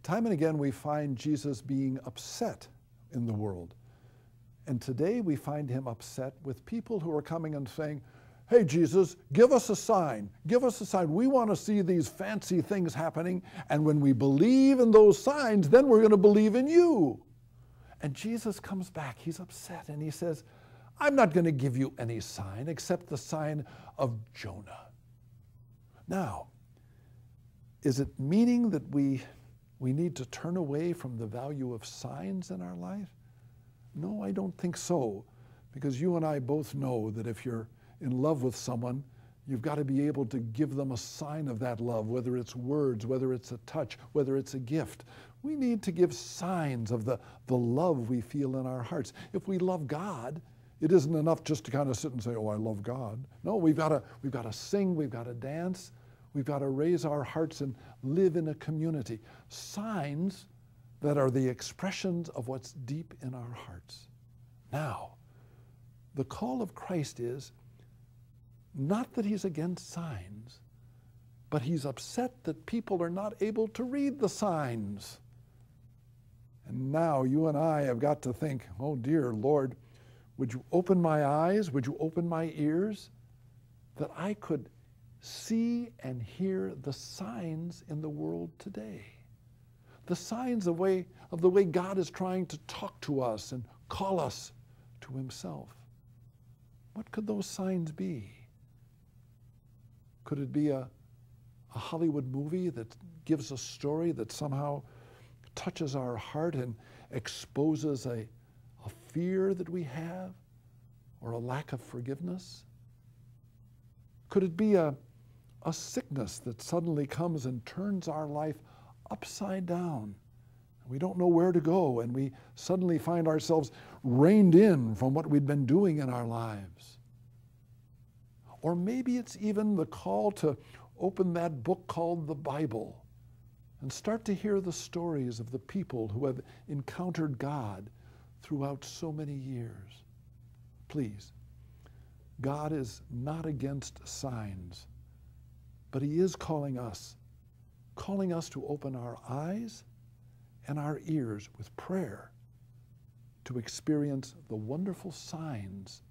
Time and again we find Jesus being upset in the world. And today we find him upset with people who are coming and saying, hey, Jesus, give us a sign. Give us a sign. We want to see these fancy things happening. And when we believe in those signs, then we're going to believe in you. And Jesus comes back. He's upset. And he says, I'm not going to give you any sign except the sign of Jonah. Now, is it meaning that we need to turn away from the value of signs in our life? No, I don't think so. Because you and I both know that if you're in love with someone, you've got to be able to give them a sign of that love, whether it's words, whether it's a touch, whether it's a gift. We need to give signs of the love we feel in our hearts. If we love God, it isn't enough just to kind of sit and say, oh, I love God. No, we've got to sing, we've got to dance, we've got to raise our hearts and live in a community. Signs that are the expressions of what's deep in our hearts. Now, the call of Christ is not that he's against signs, but he's upset that people are not able to read the signs. And now you and I have got to think, oh dear Lord, would you open my eyes? Would you open my ears? That I could see and hear the signs in the world today. The signs of the way God is trying to talk to us and call us to himself. What could those signs be? Could it be a Hollywood movie that gives a story that somehow touches our heart and exposes a fear that we have or a lack of forgiveness? Could it be a sickness that suddenly comes and turns our life upside down? We don't know where to go, and we suddenly find ourselves reined in from what we'd been doing in our lives. Or maybe it's even the call to open that book called the Bible and start to hear the stories of the people who have encountered God throughout so many years. Please, God is not against signs, but he is calling us to open our eyes and our ears with prayer to experience the wonderful signs,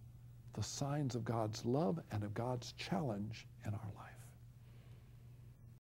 the signs of God's love and of God's challenge in our lives.